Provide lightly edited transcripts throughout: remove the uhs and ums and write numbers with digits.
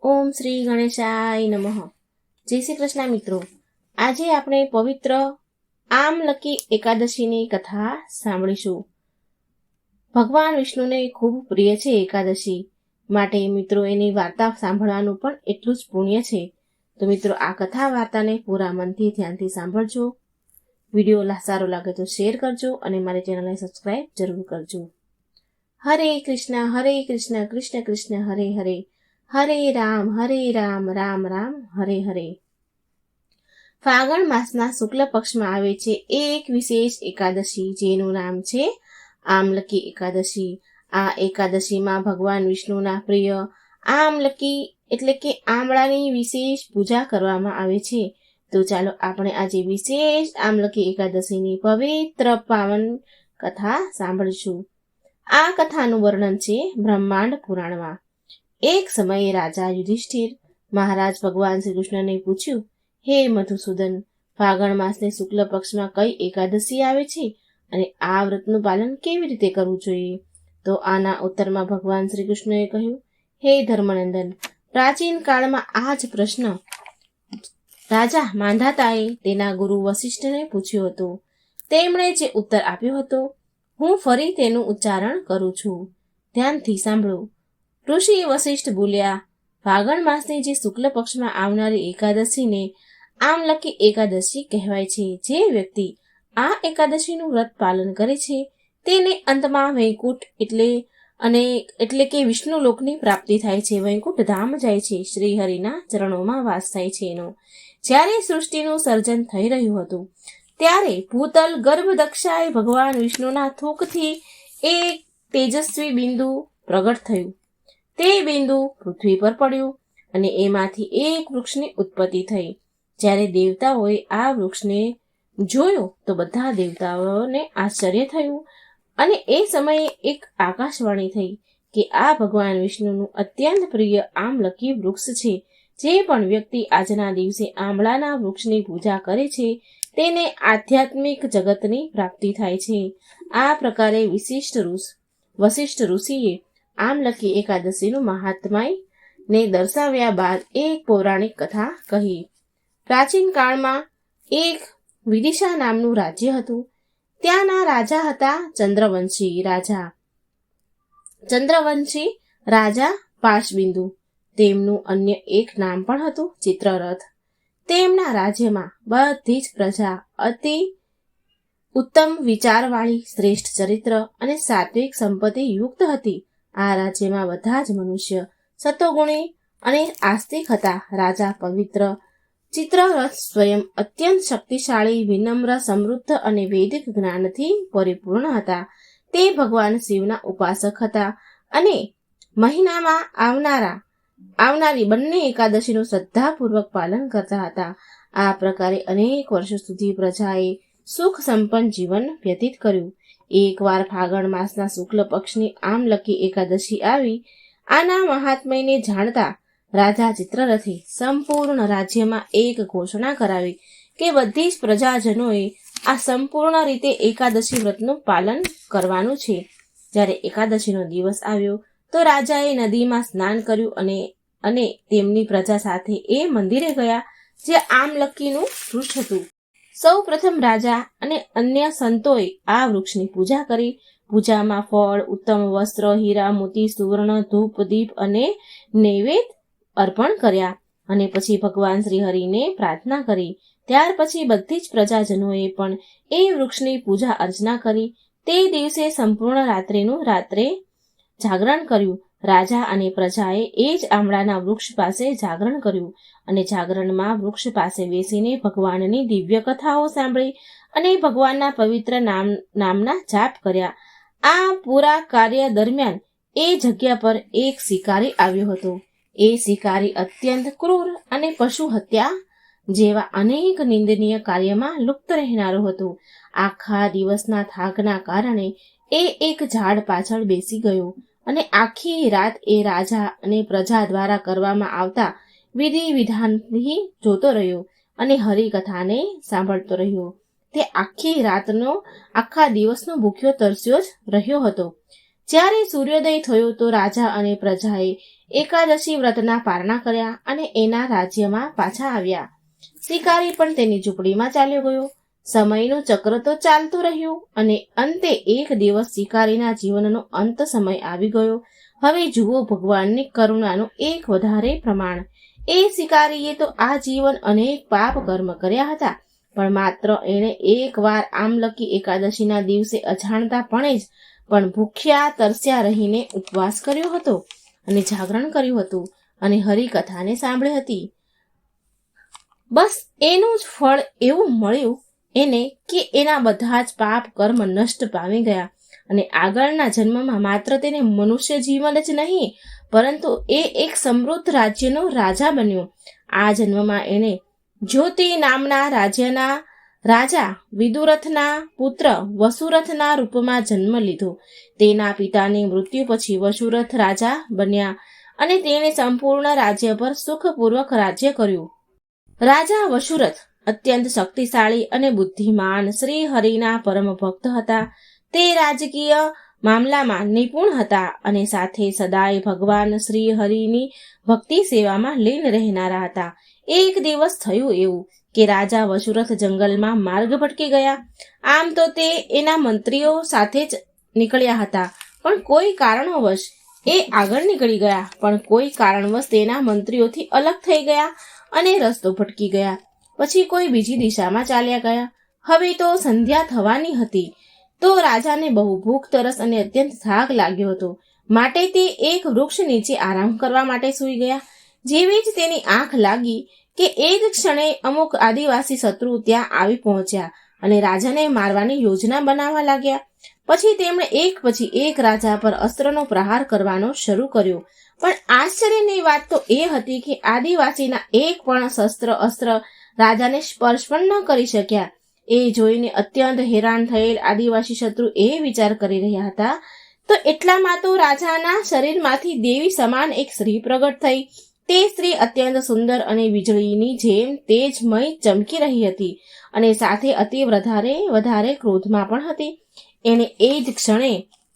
ઓમ શ્રી ગણેશાય નમઃ. જય શ્રી કૃષ્ણ મિત્રો. આજે આપણે પવિત્ર આમલકી એકાદશીની કથા સાંભળીશું. ભગવાન વિષ્ણુને ખૂબ પ્રિય છે એકાદશી, માટે મિત્રો એની વાર્તા સાંભળવાનું પણ એટલું જ પુણ્ય છે. તો મિત્રો આ કથા વાર્તાને પૂરા મનથી ધ્યાનથી સાંભળજો. વિડીયો સારો લાગે તો શેર કરજો અને મારી ચેનલને સબસ્ક્રાઇબ જરૂર કરજો. હરે કૃષ્ણ કૃષ્ણ કૃષ્ણ હરે હરે, હરે રામ રામ રામ હરે હરે. ફાગણ માસના શુક્લ પક્ષમાં આવે છે એક વિશેષ એકાદશી, જેનું નામ છે આમલકી એકાદશી. આ એકાદશીમાં ભગવાન વિષ્ણુના પ્રિય આમલકી એટલે કે આમળાની વિશેષ પૂજા કરવામાં આવે છે. તો ચાલો આપણે આજે વિશેષ આમલકી એકાદશીની પવિત્ર પાવન કથા સાંભળીશું. આ કથાનું વર્ણન છે બ્રહ્માંડ પુરાણમાં. એક સમયે રાજા યુધિષ્ઠિર મહારાજ ભગવાન શ્રી કૃષ્ણને પૂછ્યું, હે મધુસૂદન, ફાગણ માસને શુક્લ પક્ષમાં કઈ એકાદશી આવે છે અને આ વ્રતનું પાલન કેવી રીતે કરવું જોઈએ? તો આના ઉત્તરમાં ભગવાન શ્રી કૃષ્ણએ કહ્યું, હે ધર્મનંદન, પ્રાચીન કાળમાં આ જ પ્રશ્ન રાજા માંધાતાએ તેના ગુરુ વશિષ્ઠને પૂછ્યો હતો. તેમણે જે ઉત્તર આપ્યો હતો હું ફરી તેનું ઉચ્ચારણ કરું છું. ધ્યાનથી સાંભળો. ઋષિ વશિષ્ઠ બોલ્યા, ફાગણ માસની જે શુક્લ પક્ષમાં આવનારી એકાદશીને આમલકી એકાદશી કહેવાય છે. જે વ્યક્તિ આ એકાદશીનું વ્રત પાલન કરે છે તેને અંતમાં વૈકુંઠ એટલે કે વિષ્ણુ લોકની પ્રાપ્તિ થાય છે. વૈકુંઠ ધામ જાય છે. શ્રી હરિના ચરણોમાં વાસ થાય છે. એનો જ્યારે સૃષ્ટિનું સર્જન થઈ રહ્યું હતું ત્યારે ભૂતલ ગર્ભ દક્ષાએ ભગવાન વિષ્ણુના થૂકથી એક તેજસ્વી બિંદુ પ્રગટ થયું. તે બિંદુ પૃથ્વી પર પડ્યું અને એમાંથી એક વૃક્ષની ઉત્પત્તિ થઈ. જ્યારે દેવતાઓએ આ વૃક્ષને જોયો તો બધા દેવતાઓને આશ્ચર્ય થયું અને એ સમયે એક આકાશવાણી થઈ કે આ ભગવાન વિષ્ણુનું અત્યંત પ્રિય આમલકી વૃક્ષ છે. જે પણ વ્યક્તિ આજના દિવસે આંબળાના વૃક્ષની પૂજા કરે છે તેને આધ્યાત્મિક જગતની પ્રાપ્તિ થાય છે. આ પ્રકારે વશિષ્ઠ ઋષિએ આમલકી એકાદશીનું મહાત્મ્ય ને દર્શાવ્યા બાદ એક પૌરાણિક કથા કહી. પ્રાચીન કાળમાં એક વિદિશા નામનું રાજ્ય હતું. ત્યાંના રાજા હતા ચંદ્રવંશી રાજા પાશબિંદુ. તેમનું અન્ય એક નામ પણ હતું ચિત્રરથ. તેમના રાજ્યમાં બધી જ પ્રજા અતિ ઉત્તમ વિચારવાળી, શ્રેષ્ઠ ચરિત્ર અને સાત્વિક સંપત્તિ યુક્ત હતી. આ રાજ્યમાં બધા જ મનુષ્ય સતોગુણી અને આસ્તિક હતા. રાજા પવિત્ર ચિત્રરથ સ્વયં અત્યંત શક્તિશાળી, વિનમ્ર, સમૃદ્ધ અને વૈદિક જ્ઞાનથી પરિપૂર્ણ હતા. તે ભગવાન શિવના ઉપાસક હતા અને મહિનામાં આવનારી બંને એકાદશીનું શ્રદ્ધાપૂર્વક પાલન કરતા હતા. આ પ્રકારે અનેક વર્ષો સુધી પ્રજાએ સુખ સંપન્ન જીવન વ્યતીત કર્યું. એકવાર ફાગણ માસના શુક્લ પક્ષની આમલકી એકાદશી આવી. આના મહાત્મ્યને જાણતા રાજા ચિત્રરથે સંપૂર્ણ રાજ્યમાં એક ઘોષણા કરાવી કે બધી જ પ્રજાજનોએ આ સંપૂર્ણ રીતે એકાદશી વ્રતનું પાલન કરવાનું છે. જ્યારે એકાદશીનો દિવસ આવ્યો તો રાજાએ નદીમાં સ્નાન કર્યું અને તેમની પ્રજા સાથે એ મંદિરે ગયા જે આમલકીનું વૃક્ષ હતું. સૌ પ્રથમ રાજા અને અન્ય સંતોએ આ વૃક્ષની પૂજા કરી. પૂજામાં ફળ, ઉત્તમ વસ્ત્ર, હીરા મોતી, સુવર્ણ, ધૂપ, દીપ અને નૈવેદ્ય અર્પણ કર્યા અને પછી ભગવાન શ્રી હરિને પ્રાર્થના કરી. ત્યાર પછી બધી જ પ્રજાજનોએ પણ એ વૃક્ષની પૂજા અર્ચના કરી. તે દિવસે સંપૂર્ણ રાત્રે જાગરણ કર્યું. રાજા અને પ્રજાએ એ જ આમળાના વૃક્ષ પાસે જાગરણ કર્યું અને જાગરણમાં વૃક્ષ પાસે બેસીને ભગવાનની દિવ્ય કથાઓ સાંભળી અને ભગવાનના પવિત્ર નામના જાપ કર્યા. આ પૂરા કાર્ય દરમિયાન એ જગ્યા પર એક શિકારી આવ્યો હતો. એ શિકારી અત્યંત ક્રૂર અને પશુ હત્યા જેવા અનેક નિંદનીય કાર્યમાં લુપ્ત રહેનારો હતો. આખા દિવસના થાકના કારણે એ એક ઝાડ પાછળ બેસી ગયો અને આખી રાત એ રાજા અને પ્રજા દ્વારા કરવામાં આવતા વિધિ વિધાનથી જોતો રહ્યો અને હરિકથાને સાંભળતો રહ્યો. તે આખા દિવસનો ભૂખ્યો તરસ્યો જ રહ્યો હતો. જ્યારે સૂર્યોદય થયો તો રાજા અને પ્રજાએ એકાદશી વ્રતના પારણા કર્યા અને એના રાજ્યમાં પાછા આવ્યા. શિકારી પણ તેની ઝૂંપડીમાં ચાલ્યો ગયો. સમયનું ચક્ર તો ચાલતું રહ્યું અને અંતે એક દિવસ શિકારીના જીવનનો અંત સમય આવી ગયો. હવે જુઓ ભગવાનની કરુણાનું એક વધારે પ્રમાણ. એ શિકારીએ તો આ જીવન અનેક પાપ કર્મ કર્યા હતા, પણ માત્ર એણે એકવાર આમલકી એકાદશીના દિવસે અજાણતાપણે જ પણ ભૂખ્યા તરસ્યા રહીને ઉપવાસ કર્યો હતો અને જાગરણ કર્યું હતું અને હરિકથાને સાંભળી હતી. બસ એનું જ ફળ એવું મળ્યું એને કે એના બધા જ પાપ કર્મ નષ્ટ પામી ગયા અને આગળના જન્મમાં માત્ર તેને મનુષ્ય જીવન જ નહીં, પરંતુ એ એક સમૃદ્ધ રાજ્યનો રાજા બન્યો. આ જન્મમાં એણે જ્યોતિ નામના રાજ્યના રાજા વિદુરથના પુત્ર વસુરથના રૂપમાં જન્મ લીધો. તેના પિતાની મૃત્યુ પછી વસુરથ રાજા બન્યા અને તેણે સંપૂર્ણ રાજ્ય પર સુખપૂર્વક રાજ્ય કર્યું. રાજા વસુરથ અત્યંત શક્તિશાળી અને બુદ્ધિમાન શ્રી હરિના પરમ ભક્ત હતા. તે રાજકીય મામલામાં નિપુણ હતા અને સાથે સદાય ભગવાન શ્રી હરિની ભક્તિ સેવામાં લીન રહેનારા હતા. એક દિવસ થયું એવું કે રાજા વસુરથ જંગલમાં માર્ગ ભટકી ગયા. આમ તો તે એના મંત્રીઓ સાથે જ નીકળ્યા હતા, પણ કોઈ કારણોવશ એ આગળ નીકળી ગયા, પણ કોઈ કારણવશ તેના મંત્રીઓથી અલગ થઈ ગયા અને રસ્તો ભટકી ગયા. પછી કોઈ બીજી દિશામાં ચાલ્યા ગયા. હવે તો સંધ્યા થવાની હતી, તો રાજાને બહુ ભૂખ તરસ અને અત્યંત થાક લાગ્યો હતો, માટે તે એક વૃક્ષ નીચે આરામ કરવા માટે સૂઈ ગયા. જેવી જ તેની આંખ લાગી કે એ જ ક્ષણે અમુક આદિવાસી શત્રુ ત્યાં આવી પહોંચ્યા અને રાજાને મારવાની યોજના બનાવવા લાગ્યા. પછી તેમણે એક પછી એક રાજા પર અસ્ત્રનો પ્રહાર કરવાનો શરૂ કર્યો. પણ આશ્ચર્યની વાત તો એ હતી કે આદિવાસીના એક પણ શસ્ત્ર અસ્ત્ર રાજાને સ્પર્શ પણ ન કરી શક્યા. એ જોઈને અત્યંત હેરાન થયેલ આદિવાસી શત્રુ એ વિચાર કરી રહ્યા હતા, તો એટલામાં તો રાજાના શરીરમાંથી દેવી સમાન એક સ્ત્રી પ્રગટ થઈ. તે સ્ત્રી અત્યંત સુંદર અને વીજળીની જેમ તેજમય ચમકી રહી હતી અને સાથે અતિ વધારે ક્રોધમાં પણ હતી. એણે એ જ ક્ષણે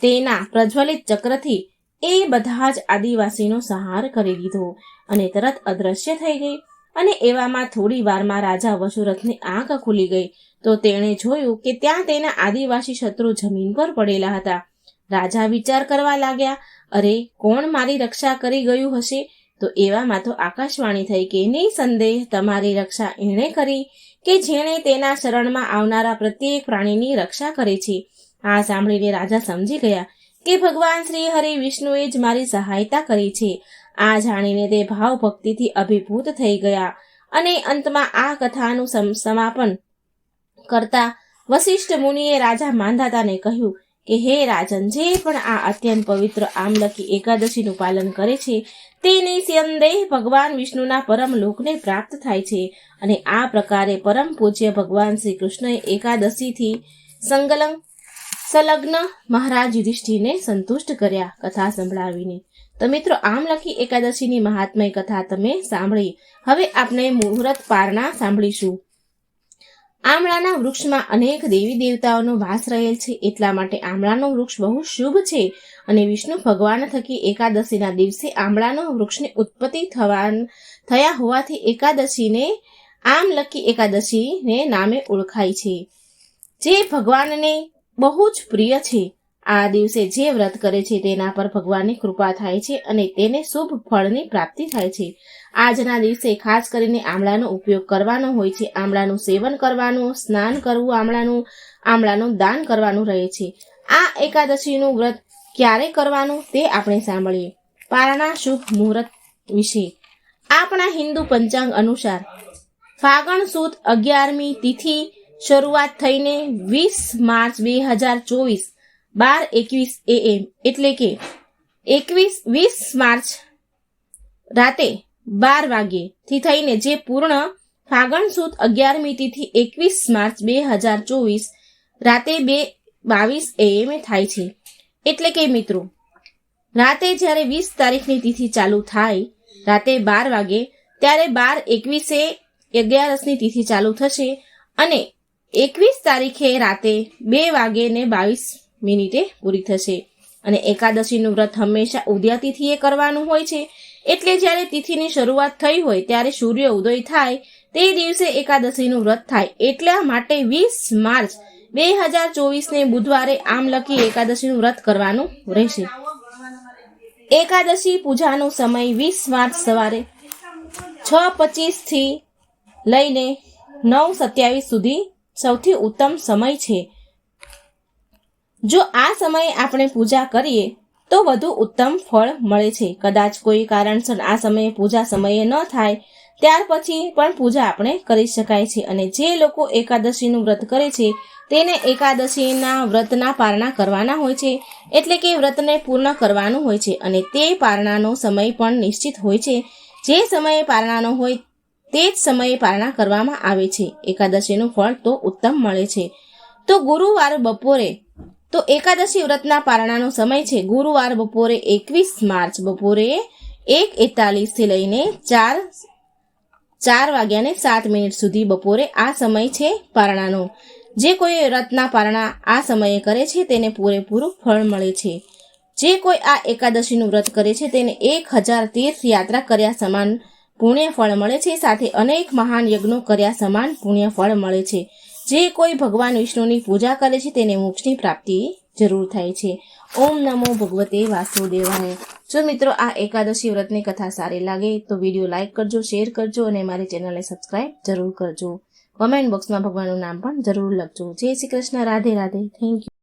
તેના પ્રજ્વલિત ચક્રથી એ બધા જ આદિવાસીનો સંહાર કરી દીધો અને તરત અદ્રશ્ય થઈ ગઈ. અને એવામાં થોડી વારમાં રાજા વસુરથની આંખ ખુલી ગઈ, તો તેણે જોયું કે ત્યાં તેના આદિવાસી શત્રુ જમીન પર પડેલા હતા. રાજા વિચાર કરવા લાગ્યા, અરે કોણ મારી રક્ષા કરી ગયું હશે? તો એવામાં તો આકાશવાણી થઈ કે નિસંદેહ તમારી રક્ષા એણે કરી કે જેણે તેના શરણમાં આવનારા પ્રત્યેક પ્રાણીની રક્ષા કરે છે. આ સાંભળીને રાજા સમજી ગયા કે ભગવાન શ્રી હરિ વિષ્ણુએ જ મારી સહાયતા કરી છે. આ જાણીને તે ભાવ ભક્તિથી અભિભૂત થઈ ગયા અને અંતમાં આ કથાનું સમાપન કરતા વશિષ્ઠ મુનિએ રાજા માંધાતાને કહ્યું કે હે રાજન, જે પણ આ અત્યંત પવિત્ર આમલકી એકાદશીનું પાલન કરે છે તે નિસંદેહ ભગવાન વિષ્ણુના પરમ લોકને પ્રાપ્ત થાય છે. અને આ પ્રકારે પરમ પૂજ્ય ભગવાન શ્રી કૃષ્ણએ એકાદશીથી સંલગ્ન મહારાજ યુધિષ્ઠિરને સંતુષ્ટ કર્યા કથા સંભળાવીને. તો મિત્રો, આમલકી એકાદશીની મહાત્મય કથા તમે સાંભળી. હવે આપણે મુહૂર્ત પારણા સાંભળીશું. આમળાના વૃક્ષમાં અનેક દેવી દેવતાઓનો વાસ રહેલ છે, એટલા માટે આમળાનું વૃક્ષ બહુ શુભ છે. અને વિષ્ણુ ભગવાન થકી એકાદશીના દિવસે આમળાનો વૃક્ષની ઉત્પત્તિ થયા હોવાથી એકાદશીને આમલકી એકાદશીને નામે ઓળખાય છે, જે ભગવાનને બહુ જ પ્રિય છે. આ દિવસે જે વ્રત કરે છે તેના પર ભગવાનની કૃપા થાય છે અને તેને શુભ ફળની પ્રાપ્તિ થાય છે. આજના દિવસે ખાસ કરીને આમળાનો ઉપયોગ કરવાનો હોય છે. આમળાનું સેવન કરવાનું, સ્નાન કરવું, આમળાનું દાન કરવાનું રહે છે. આ એકાદશીનું વ્રત ક્યારે કરવાનું તે આપણે સાંભળીએ. પારણા શુભ મુહૂર્ત વિશે. આપણા હિન્દુ પંચાંગ અનુસાર ફાગણ સુદ 11મી તિથિ શરૂઆત થઈને 20 માર્ચ 2024 12:21 AM એટલે કે 20 માર્ચ રાતે 12 વાગ્યે થી થઈને જે પૂર્ણ ફાગણ સુદ 11મી તિથિ 21 માર્ચ 2024 રાતે 22 AM થાય છે. એટલે કે મિત્રો, રાતે જ્યારે 20 તારીખની તિથિ ચાલુ થાય રાતે 12 વાગે, ત્યારે 12:21 11ની તિથિ ચાલુ થશે અને 21 તારીખે રાતે 2 વાગે ને 22 મિનિટે પૂરી થશે. અને એકાદશીનું વ્રત હંમેશા ઉદયા તિથિએ કરવાનું હોય છે. એટલે જ્યારે તિથિની શરૂઆત થઈ હોય ત્યારે સૂર્ય ઉદય થાય તે દિવસે એકાદશીનું વ્રત થાય. એટલા માટે 20 માર્ચ 2024 બુધવારે આમલકી એકાદશીનું વ્રત કરવાનું રહેશે. એકાદશી પૂજાનો સમય 20 માર્ચ સવારે 6:25 થી લઈને 9:27 સુધી સૌથી ઉત્તમ સમય છે. જો આ સમયે આપણે પૂજા કરીએ તો વધુ ઉત્તમ ફળ મળે છે. કદાચ કોઈ કારણસર આ સમયે પૂજા સમયે ન થાય ત્યાર પછી પણ પૂજા આપણે કરી શકાય છે. અને જે લોકો એકાદશીનું વ્રત કરે છે તેને એકાદશીના વ્રતના પારણા કરવાના હોય છે. એટલે કે વ્રતને પૂર્ણ કરવાનું હોય છે અને તે પારણાનો સમય પણ નિશ્ચિત હોય છે. જે સમયે પારણાનો હોય તે જ સમયે પારણા કરવામાં આવે છે. એકાદશીનું ફળ તો ઉત્તમ મળે છે. તો ગુરુવાર બપોરે તો એકાદશી વ્રતના પારણાનો સમય છે ગુરુવાર બપોરે 21 માર્ચ બપોરે 1:41 થી લઈને 4:07 સુધી બપોરે આ સમય છે પારણાનો. જે કોઈ વ્રતના પારણા આ સમયે કરે છે તેને પૂરેપૂરું ફળ મળે છે. જે કોઈ આ એકાદશીનું વ્રત કરે છે તેને 1000 તીર્થ યાત્રા કર્યા સમાન પુણ્ય ફળ મળે છે. સાથે અનેક મહાન યજ્ઞો કર્યા સમાન પુણ્ય ફળ મળે છે. જે કોઈ ભગવાન વિષ્ણુની પૂજા કરે છે તેને મોક્ષની પ્રાપ્તિ જરૂર થાય છે. ઓમ નમો ભગવતે વાસુદેવાય. જો મિત્રો આ એકાદશી વ્રતની કથા સારી લાગે તો વિડીયો લાઇક કરજો, શેર કરજો અને મારી ચેનલને સબસ્ક્રાઇબ જરૂર કરજો. કમેન્ટ બોક્સમાં ભગવાનનું નામ પણ જરૂર લખજો. જય શ્રી કૃષ્ણ. રાધે રાધે. Thank you.